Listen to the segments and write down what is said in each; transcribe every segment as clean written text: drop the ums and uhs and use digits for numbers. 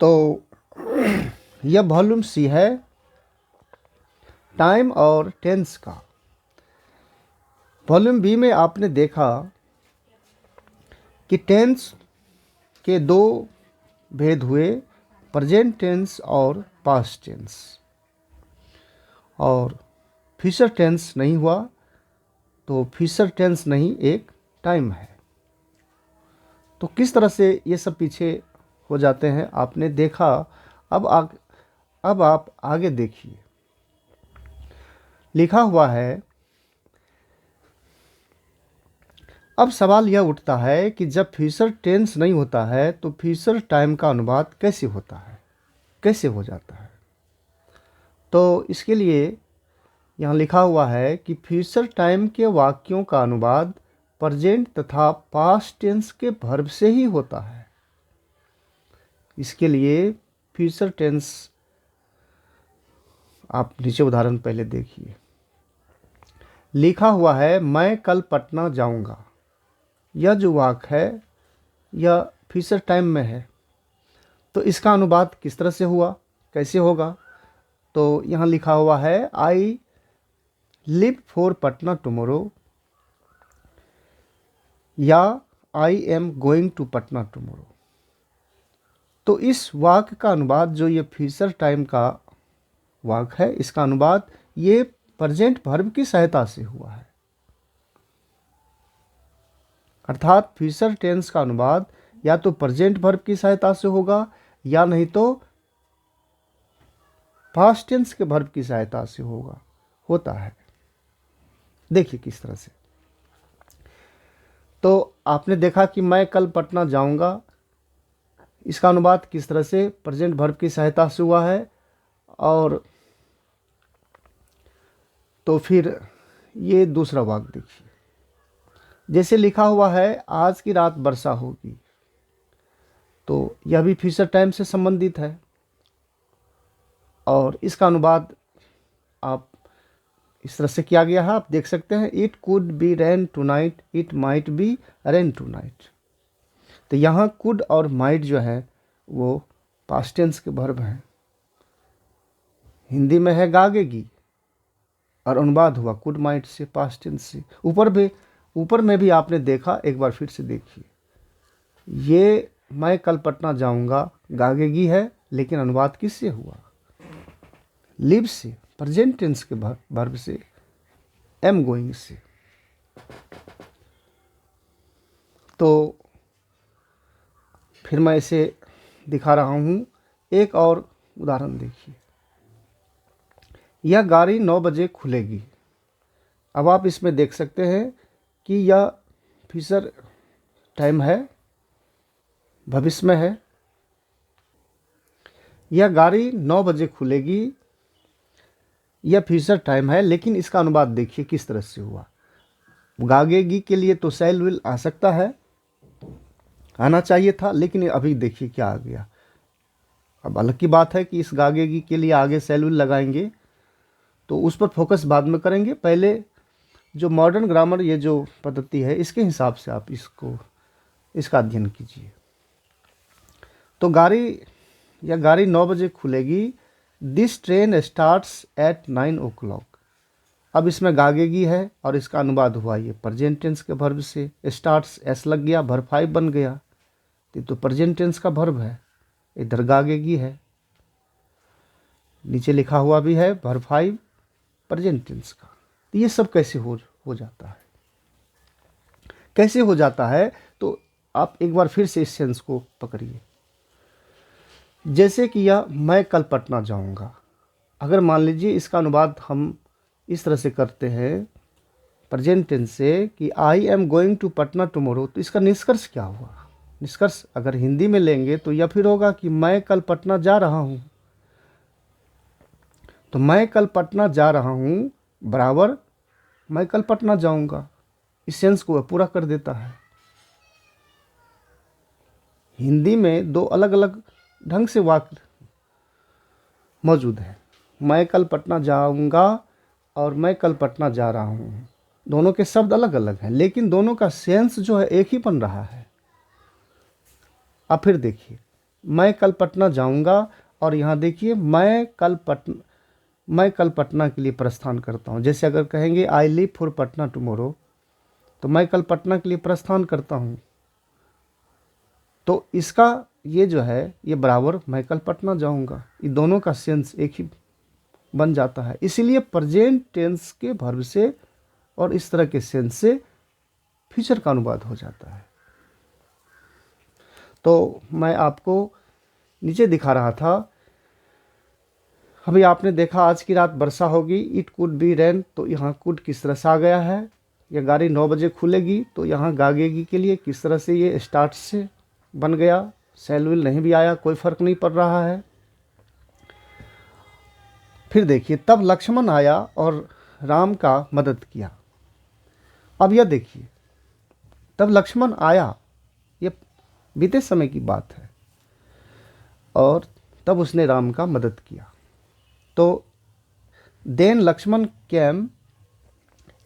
तो यह वॉल्यूम सी है टाइम और टेंस का। वॉल्यूम बी में आपने देखा कि टेंस के दो भेद हुए, प्रेजेंट टेंस और पास्ट टेंस, और फ्यूचर टेंस नहीं हुआ। तो फ्यूचर टेंस नहीं, एक टाइम है। तो किस तरह से ये सब पीछे हो जाते हैं आपने देखा। अब आप आगे देखिए, लिखा हुआ है। अब सवाल यह उठता है कि जब फ्यूचर टेंस नहीं होता है तो फ्यूचर टाइम का अनुवाद कैसे होता है, कैसे हो जाता है। तो इसके लिए यहाँ लिखा हुआ है कि फ्यूचर टाइम के वाक्यों का अनुवाद प्रेजेंट तथा पास्ट टेंस के वर्ब से ही होता है। इसके लिए फ्यूचर टेंस, आप नीचे उदाहरण पहले देखिए। लिखा हुआ है मैं कल पटना जाऊंगा। यह जो वाक्य है यह फ्यूचर टाइम में है। तो इसका अनुवाद किस तरह से हुआ, कैसे होगा। तो यहाँ लिखा हुआ है I leave for Patna tomorrow, या I am going to Patna tomorrow. तो इस वाक्य का अनुवाद, जो ये फ्यूचर टाइम का वाक्य है, इसका अनुवाद ये प्रेजेंट वर्ब की सहायता से हुआ है। अर्थात फ्यूचर टेंस का अनुवाद या तो प्रेजेंट वर्ब की सहायता से होगा, या नहीं तो पास्ट टेंस के वर्ब की सहायता से होता है। देखिए किस तरह से। तो आपने देखा कि मैं कल पटना जाऊंगा, इसका अनुवाद किस तरह से प्रेजेंट वर्ब की सहायता से हुआ है। और तो फिर ये दूसरा वाक्य देखिए, जैसे लिखा हुआ है आज की रात वर्षा होगी। तो यह भी फ्यूचर टाइम से संबंधित है, और इसका अनुवाद आप इस तरह से किया गया है, आप देख सकते हैं। It could be rain tonight, it might be rain tonight. तो यहाँ कुड और माइट जो है वो पास्ट टेंस के वर्ब हैं। हिंदी में है गागेगी, और अनुवाद हुआ कुड माइट से, पास्ट टेंस से। ऊपर में भी आपने देखा, एक बार फिर से देखिए। ये मैं कल पटना जाऊंगा गागेगी है, लेकिन अनुवाद किससे हुआ, लिव से, प्रेजेंट टेंस के वर्ब से, एम गोइंग से। तो फिर मैं इसे दिखा रहा हूं, एक और उदाहरण देखिए। यह गाड़ी 9 बजे खुलेगी। अब आप इसमें देख सकते हैं कि यह फ्यूचर टाइम है, भविष्य में है। यह गाड़ी 9 बजे खुलेगी, यह फ्यूचर टाइम है, लेकिन इसका अनुवाद देखिए किस तरह से हुआ। गागेगी के लिए तो शैल विल आ सकता है, आना चाहिए था, लेकिन अभी देखिए क्या आ गया। अब अलग की बात है कि इस गागेगी के लिए आगे शैल विल लगाएंगे, तो उस पर फोकस बाद में करेंगे। पहले जो मॉडर्न ग्रामर, ये जो पद्धति है, इसके हिसाब से आप इसका अध्ययन कीजिए। तो गाड़ी 9 बजे खुलेगी। This train starts at 9 o'clock। अब इसमें गागेगी है, और इसका अनुवाद हुआ ये प्रेजेंट टेंस के वर्ब से। स्टार्ट्स एस लग गया, वर्ब 5 बन गया। तो प्रेजेंट टेंस का वर्ब है, इधर गागेगी है। नीचे लिखा हुआ भी है वर्ब 5 प्रेजेंट टेंस का। तो ये सब कैसे हो जाता है, कैसे हो जाता है। तो आप एक बार फिर से इस सेंस को पकड़िए। जैसे कि यह मैं कल पटना जाऊंगा, अगर मान लीजिए इसका अनुवाद हम इस तरह से करते हैं प्रेजेंट टेंस से कि I am going to Patna tomorrow, तो इसका निष्कर्ष क्या हुआ। निष्कर्ष अगर हिंदी में लेंगे तो यह फिर होगा कि मैं कल पटना जा रहा हूं। तो मैं कल पटना जा रहा हूं बराबर मैं कल पटना जाऊंगा। इस सेंस को वह पूरा कर देता है। हिंदी में दो अलग अलग ढंग से वाक्य मौजूद है, मैं कल पटना जाऊंगा और मैं कल पटना जा रहा हूं। दोनों के शब्द अलग अलग हैं, लेकिन दोनों का सेंस जो है एक ही बन रहा है। अब फिर देखिए, मैं कल पटना जाऊंगा, और यहाँ देखिए मैं कल पटना के लिए प्रस्थान करता हूँ। जैसे अगर कहेंगे I leave for Patna tomorrow, तो मैं कल पटना के लिए प्रस्थान करता हूँ, तो इसका ये जो है ये बराबर मैं कल पटना जाऊंगा, ये दोनों का सेंस एक ही बन जाता है। इसीलिए प्रेजेंट टेंस के वर्ब से और इस तरह के सेंस से फ्यूचर का अनुवाद हो जाता है। तो मैं आपको नीचे दिखा रहा था, अभी आपने देखा आज की रात वर्षा होगी, इट कुड बी रेन, तो यहाँ कुड किस तरह से आ गया है। यह गाड़ी 9 बजे खुलेगी, तो यहाँ गागेगी के लिए किस तरह से ये स्टार्ट से बन गया, सेल विल नहीं भी आया, कोई फर्क नहीं पड़ रहा है। फिर देखिए, तब लक्ष्मण आया और राम का मदद किया। अब यह देखिए, तब लक्ष्मण आया, ये बीते समय की बात है, और तब उसने राम का मदद किया। तो then Lakshman came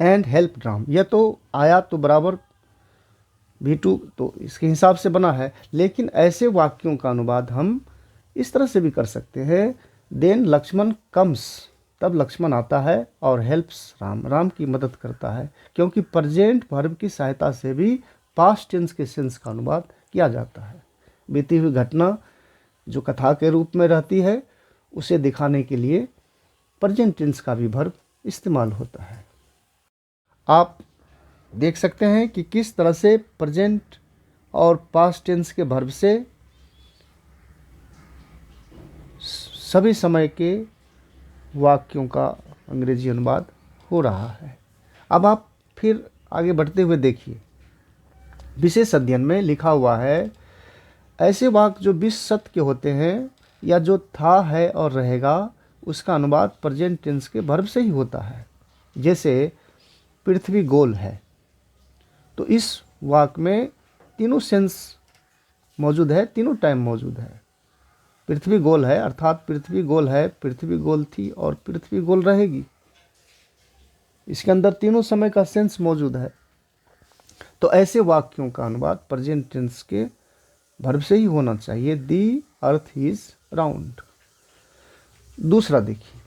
and help Ram, यह तो आया तो बराबर V2 तो इसके हिसाब से बना है। लेकिन ऐसे वाक्यों का अनुवाद हम इस तरह से भी कर सकते हैं, देन लक्ष्मण कम्स, तब लक्ष्मण आता है और हेल्प्स राम, राम की मदद करता है। क्योंकि प्रेजेंट वर्ब की सहायता से भी पास्ट टेंस के सेंस का अनुवाद किया जाता है। बीती हुई घटना जो कथा के रूप में रहती है, उसे दिखाने के लिए प्रेजेंट टेंस का भी वर्ब इस्तेमाल होता है। आप देख सकते हैं कि किस तरह से प्रेजेंट और पास्ट टेंस के वर्ब से सभी समय के वाक्यों का अंग्रेजी अनुवाद हो रहा है। अब आप फिर आगे बढ़ते हुए देखिए, विशेष अध्ययन में लिखा हुआ है, ऐसे वाक्य जो 20 सत्य के होते हैं या जो था है और रहेगा, उसका अनुवाद प्रेजेंट टेंस के वर्ब से ही होता है। जैसे पृथ्वी गोल है, तो इस वाक्य में तीनों सेंस मौजूद है, तीनों टाइम मौजूद है। पृथ्वी गोल है अर्थात पृथ्वी गोल है, पृथ्वी गोल थी और पृथ्वी गोल रहेगी। इसके अंदर तीनों समय का सेंस मौजूद है। तो ऐसे वाक्यों का अनुवाद प्रेजेंट टेंस के वर्ब से ही होना चाहिए। दी अर्थ इज राउंड। दूसरा देखिए,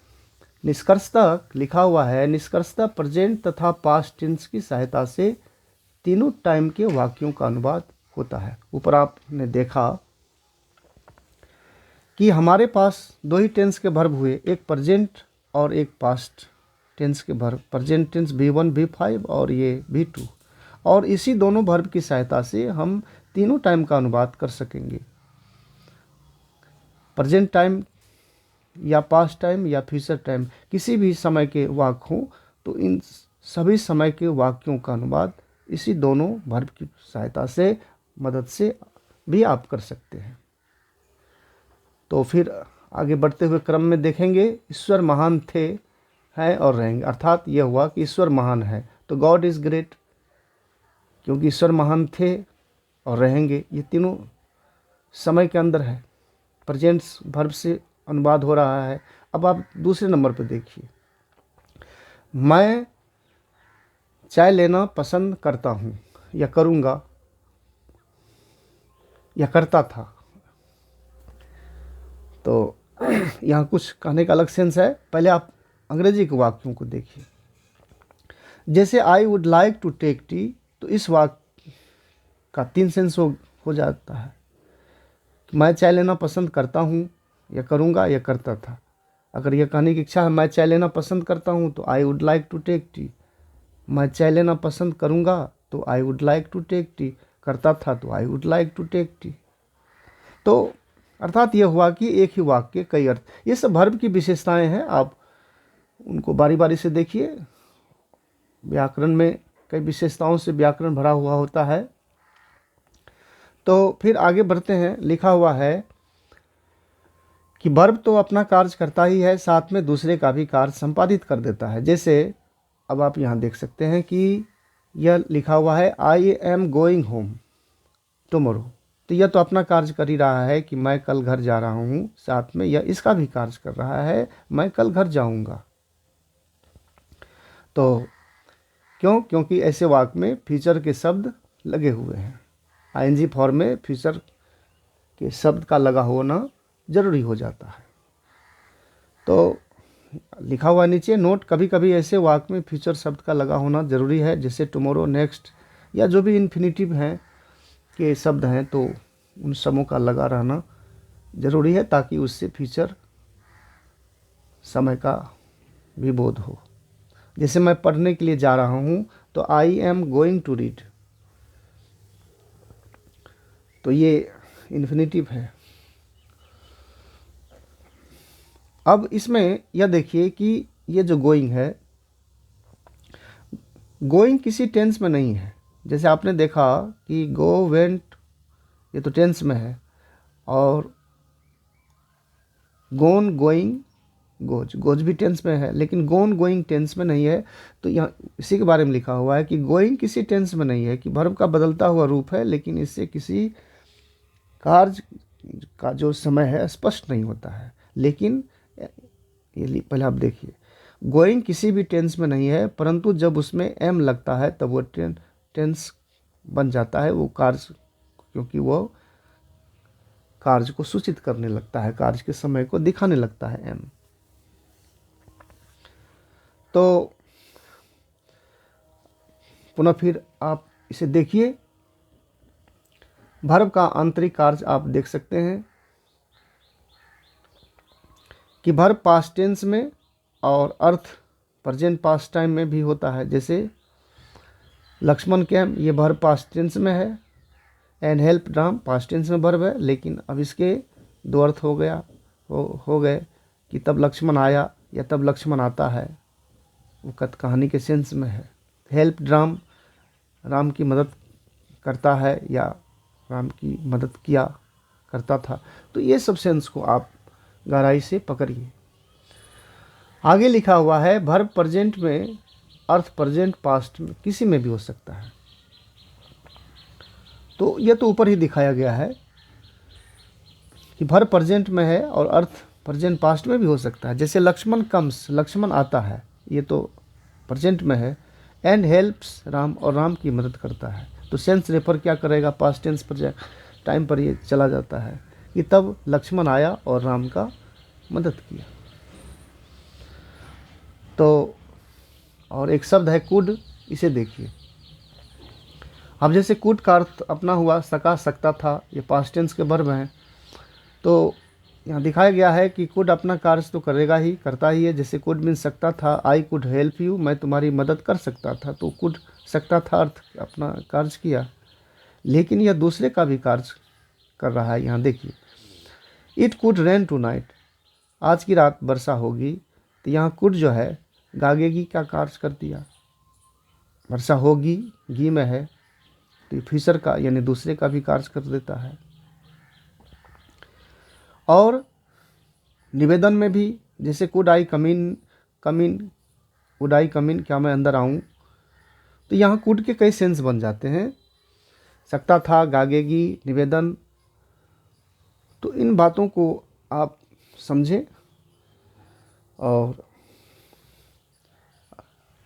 निष्कर्षतः लिखा हुआ है, निष्कर्षतः प्रेजेंट तथा पास्ट टेंस की सहायता से तीनों टाइम के वाक्यों का अनुवाद होता है। ऊपर आपने देखा कि हमारे पास दो ही टेंस के वर्ब हुए, एक प्रेजेंट और एक पास्ट टेंस के verb. Present tense V1 V5 और ये V2, और इसी दोनों वर्ब की सहायता से हम तीनों टाइम का अनुवाद कर सकेंगे। प्रेजेंट टाइम या पास्ट टाइम या फ्यूचर टाइम, किसी भी समय के वाक्य हों, तो इन सभी समय के वाक्यों का अनुवाद इसी दोनों वर्ब की सहायता से, मदद से भी आप कर सकते हैं। तो फिर आगे बढ़ते हुए क्रम में देखेंगे, ईश्वर महान थे, हैं और रहेंगे। अर्थात यह हुआ कि ईश्वर महान है, तो गॉड इज़ ग्रेट, क्योंकि ईश्वर महान थे और रहेंगे, ये तीनों समय के अंदर है। प्रेजेंट वर्ब से अनुवाद हो रहा है। अब आप दूसरे नंबर पर देखिए, मैं चाय लेना पसंद करता हूँ या करूँगा या करता था। तो यहाँ कुछ कहने का अलग सेंस है। पहले आप अंग्रेजी के वाक्यों को देखिए। जैसे I would like to take tea, तो इस वाक्य का 3 सेंस हो जाता है। मैं चाय लेना पसंद करता हूँ या करूँगा या करता था। अगर यह कहने की इच्छा है मैं चाय लेना पसंद करता हूँ, तो I would like to take tea. मैं चाय लेना पसंद करूँगा, तो I would like to take tea. करता था तो I would like to take tea. तो अर्थात यह हुआ कि एक ही वाक्य के कई अर्थ। ये सब वर्ब की विशेषताएं हैं, आप उनको बारी बारी से देखिए। व्याकरण में कई विशेषताओं से व्याकरण भरा हुआ होता है। तो फिर आगे बढ़ते हैं, लिखा हुआ है कि वर्ब तो अपना कार्य करता ही है, साथ में दूसरे का भी कार्य संपादित कर देता है। जैसे अब आप यहाँ देख सकते हैं कि यह लिखा हुआ है, आई एम गोइंग होम टुमारो, तो यह तो अपना कार्य कर ही रहा है कि मैं कल घर जा रहा हूँ, साथ में यह इसका भी कार्य कर रहा है, मैं कल घर जाऊँगा। तो क्योंकि ऐसे वाक्य में फ्यूचर के शब्द लगे हुए हैं। आईएनजी फॉर्म में फ्यूचर कि शब्द का लगा होना जरूरी हो जाता है। तो लिखा हुआ नीचे नोट, कभी कभी ऐसे वाक्य में फ्यूचर शब्द का लगा होना जरूरी है, जैसे टुमारो, नेक्स्ट या जो भी इन्फिनिटिव हैं के शब्द हैं, तो उन समूह का लगा रहना जरूरी है ताकि उससे फ्यूचर समय का भी बोध हो। जैसे मैं पढ़ने के लिए जा रहा हूँ, तो I am going to read, तो ये इन्फिनिटिव है। अब इसमें यह देखिए कि ये जो गोइंग है, गोइंग किसी टेंस में नहीं है। जैसे आपने देखा कि गो, वेंट, ये तो टेंस में है, और गोन, गोइंग, गोज, गोज भी टेंस में है, लेकिन गोन, गोइंग टेंस में नहीं है। तो यहाँ इसी के बारे में लिखा हुआ है कि गोइंग किसी टेंस में नहीं है, कि वर्ब का बदलता हुआ रूप है, लेकिन इससे किसी कार्य का जो समय है स्पष्ट नहीं होता है। लेकिन ये पहले आप देखिए, गोइंग किसी भी टेंस में नहीं है, परंतु जब उसमें एम लगता है तब वो टेंस बन जाता है, वो कार्य, क्योंकि वो कार्य को सूचित करने लगता है, कार्य के समय को दिखाने लगता है एम। तो पुनः फिर आप इसे देखिए, वर्ब का आंतरिक कार्य आप देख सकते हैं कि वर्ब पास्ट टेंस में और अर्थ प्रेजेंट पास्ट टाइम में भी होता है। जैसे लक्ष्मण कैम, ये वर्ब पास्ट टेंस में है, and help Ram past tense में वर्ब है, लेकिन अब इसके दो अर्थ हो गए कि तब लक्ष्मण आया या तब लक्ष्मण आता है, वो कहानी के सेंस में है। हेल्प राम, राम की मदद करता है या राम की मदद किया करता था। तो ये सब सेंस को आप गहराई से पकड़िए। आगे लिखा हुआ है वर्ब प्रेजेंट में अर्थ प्रेजेंट पास्ट में किसी में भी हो सकता है। तो यह तो ऊपर ही दिखाया गया है कि वर्ब प्रेजेंट में है और अर्थ प्रेजेंट पास्ट में भी हो सकता है। जैसे लक्ष्मण कम्स, लक्ष्मण आता है, ये तो प्रेजेंट में है, एंड हेल्प्स राम, और राम की मदद करता है। तो सेंस रेफर क्या करेगा, पास्ट टेंस पर टाइम पर ये चला जाता है कि तब लक्ष्मण आया और राम का मदद किया। तो और एक शब्द है कुड, इसे देखिए। अब जैसे कुड का अर्थ अपना हुआ सका, सकता था, ये पास्ट टेंस के वर्ब हैं। तो यहाँ दिखाया गया है कि कुड अपना कार्य तो करेगा ही, करता ही है। जैसे कुड मीन सकता था, आई कुड हेल्प यू, मैं तुम्हारी मदद कर सकता था। तो कुड सकता था अर्थ अपना कार्य किया, लेकिन यह दूसरे का भी कार्य कर रहा है। यहाँ देखिए, it could rain tonight, आज की रात वर्षा होगी। तो यहाँ कुड जो है गागेगी का कार्य कर दिया, वर्षा होगी गी में है, तो फ्यूचर का यानी दूसरे का भी कार्य कर देता है। और निवेदन में भी जैसे कुड आई कमीन, वुड आई कमीन, क्या मैं अंदर आऊँ। तो यहाँ कुड के कई सेंस बन जाते हैं, सकता था, गागेगी, निवेदन। तो इन बातों को आप समझें और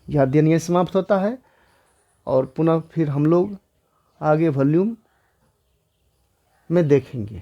यह अध्ययन ये समाप्त होता है। और पुनः फिर हम लोग आगे वॉल्यूम में देखेंगे।